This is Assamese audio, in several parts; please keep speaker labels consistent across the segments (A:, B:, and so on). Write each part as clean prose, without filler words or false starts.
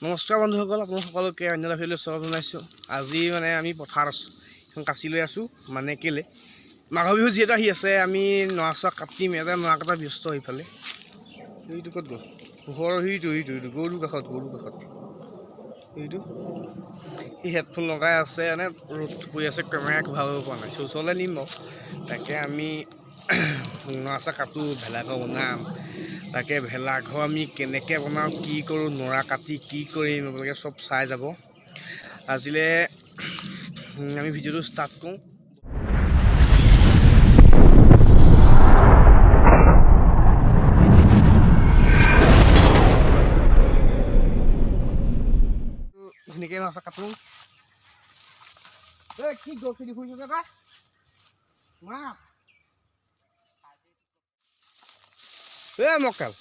A: নমস্কাৰ বন্ধুসকল, আপোনালোক সকলোকে অন্য এটা ভিডিঅ'লৈ স্বাগতম জনাইছোঁ। আজি মানে আমি পথাৰত আছোঁ, এখন কাচি লৈ আছোঁ। মানে কেলে মাঘ বিহু যিহেতু আহি আছে, আমি নৰা চৰা কাটিম। এটা নৰা কটা ব্যস্ত সেইফালে। এইটো ক'ত গ'ল? পোহৰৰ সিটো গৰুৰ কাষত এইটো সি হেডফোন লগাই আছে। মানে ৰ'দটো পৰি আছে, কেমেৰা ভাল হ'ব পৰা নাই। ওচৰলৈ নিম বাৰু। তাকে আমি নৰা চৰা কাটোঁ, ভেলাঘৰ বনাম। তাকে ভেলাঘৰ আমি কেনেকৈ বনাওঁ, কি কৰোঁ, নৰা কাটি কি কৰিম, আপোনালোকে চব চাই যাব। আজিলৈ আমি ভিডিঅ'টো ষ্টাৰ্ট কৰোঁ। ধুনীয়াকৈ নৰা চৰা কাটোঁ। কি গল খেলি ফুৰিছ যে তাই মা মকাল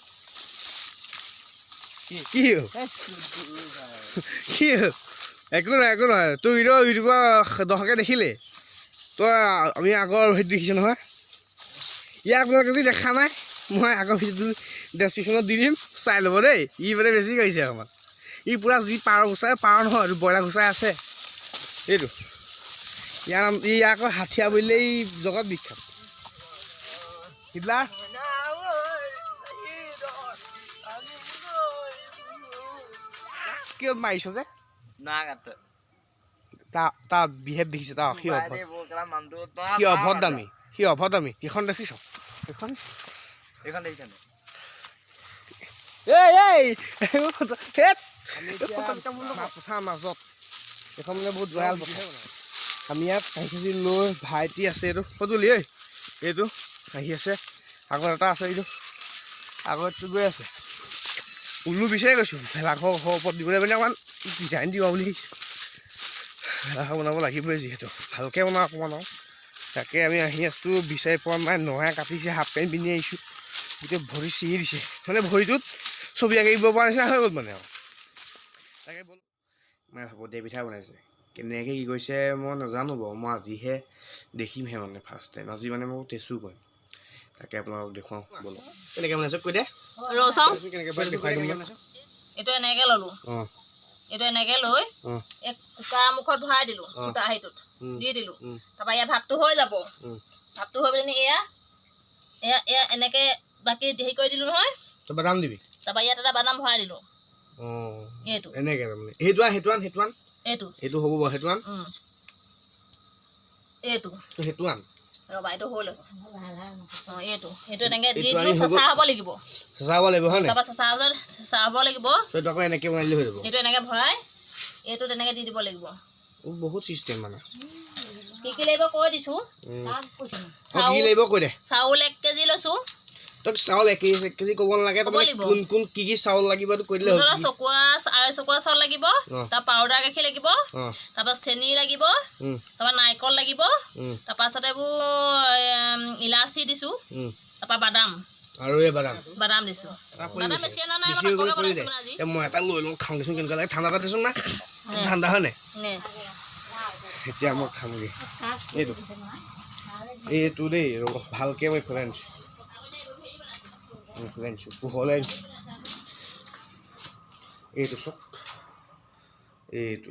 A: কি একো নহয় তই ইউটিউবৰ দৰ্শকে দেখিলে তই আমি আগৰ ভিডিঅ' দেখিছোঁ নহয়। ইয়াক আপোনালোকে যদি দেখা নাই, মই আগৰ ভিডিঅ'টো ডেছক্ৰিপশ্যনত দি দিম, চাই ল'ব দেই। ই মানে বেছি কৰিছে অকণমান। ই পূৰা যি পাৰ গুচাই, পাৰ নহয় এইটো ব্ৰইলাৰ গুচাই আছে। এইটো ইয়াৰ নাম, ই আকৌ হাথিয়া বুলিলে ই জগত বিখ্যাত। হিটলাৰ কিয় মাৰিছ যে? তাৰ বিহেভ দেখিছে, তাৰ সি অভদ্ৰামী, সেইখন দেখিছ? সেইখন পথাৰ মাজত এইখন মানে বহুত দয়াল পথাৰ। আমি ইয়াত কাঁহী খাজি লৈ ভাইটি আছে, এইটো সজুলি এইটো আহি আছে। আগত এটা আছে, এইটো আগতটো গৈ আছে। উল্লু বিচাৰি গৈছোঁ ভেলাঘৰ ওপৰত দিবলৈ মানে অকণমান ডিজাইন দিবা বুলি আহিছোঁ। ভেলাঘৰ বনাব লাগিবই যিহেতু, ভালকৈ বনাওঁ অকণমান আৰু। তাকে আমি আহি আছোঁ, বিচাৰি পোৱা নাই। নৰাই কাটিছে, হাফ পেণ্ট পিন্ধি আহিছোঁ। গোটেই ভৰি ছিঙি দিছে, মানে ভৰিটোত ছবি আঁকিব পৰা নিচিনা হৈ গ'ল মানে আৰু। তাকে মই ভাপত দিয়া পিঠা বনাইছে। কেনেকৈ কি কৰিছে মই নাজানো বাৰু, মই আজিহে দেখিমহে মানে ফাৰ্ষ্ট টাইম। আজি মানে মই টেষ্টো কৰিম। তাকে আপোনালোকক দেখুৱাওঁ বলক। কেনেকৈ বনাইছোঁ কৈ দে।
B: এইটো এনেকৈ ল'লোঁ, এইটো এনেকৈ লৈ এক কুকাৰ মুখত ভৰাই দিলোঁ, ফুটা সেইটোত দি দিলোঁ। তাৰপৰা ইয়াত ভাতটো হৈ যাব। ভাতটো হৈ পেলাই এয়া এনেকৈ বাকী হেৰি কৰি দিলোঁ নহয়।
A: বাদাম দিবি।
B: তাৰপৰা ইয়াত এটা বাদাম ভৰাই দিলোঁ। এইটো
A: এনেকৈ তাৰমানে এইটো হ'ব বাৰু। সেইটো আন
B: ৰবা, এইটো হৈ লৈছোঁ। এইটো এনেকৈ দি দিলোঁ। চেঁচা হ'ব লাগিব,
A: হয় নাই?
B: তাৰপৰা চেঁচা হ'ব লাগিব।
A: তই আকৌ এনেকৈ বনাই হৈ যাব।
B: এইটো এনেকৈ ভৰাই এইটো তেনেকৈ দি দিব লাগিব।
A: বহুত চিষ্টেম মানে।
B: কি লাগিব কৈ দিছোঁ। চাউল 1 কেজি লৈছোঁ।
A: তই চাউল 1 কেজি ক'ব নালাগে, কোন কি চাউল লাগিব কৈ দিলে হ'ল।
B: চকুৱা 2.5 চকুৱা চাউল লাগিব, তাৰ পাউডাৰ গাখীৰ লাগিব, তাৰপৰা চেনি লাগিব, তাৰপৰা নাৰিকল লাগিব, তাৰপাছত এইবোৰ ইলাচি দিছোঁ, তাৰপৰা বাদাম
A: আৰু এই বাদাম
B: দিছোঁ। বাদাম বেছি অনা নাই,
A: মই এটা লৈ লওঁ, খাওঁ দেচোন কেনেকুৱা লাগে। ঠাণ্ডা দেচোন না, ঠাণ্ডা হয় নাই? এতিয়া মই খামগৈ এইটো দেই। ভালকৈ মই ফেলাই আনিছোঁ, পোহৰলৈ আনিছোঁ। এইটো চক, এইটো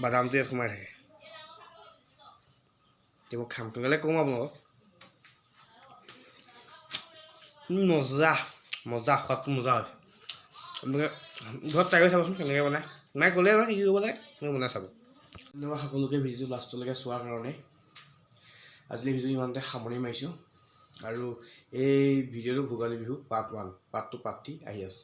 A: বাদামটো ইয়াত সোমাই থাকে। এতিয়া মই খাম কেনেকৈ কওঁ আপোনালোকক। মজা সোৱাদটো মজা হৈছে। আপোনালোকে ঘৰত ট্ৰাই কৰি চাবচোন কেনেকৈ বনায়। নাই ক'লে নহয় কি কৰিব লাগে, মই বনাই চাব। ধন্যবাদ সকলোকে ভিডিঅ'টো লাষ্টলৈকে চোৱাৰ কাৰণে। আজিলৈ ভিডিঅ'টো ইমানতে সামৰণি মাৰিছোঁ। আৰু এই ভিডিঅ'টো Bhogali Bihu part 1, part 2, part 3 আহি আছে।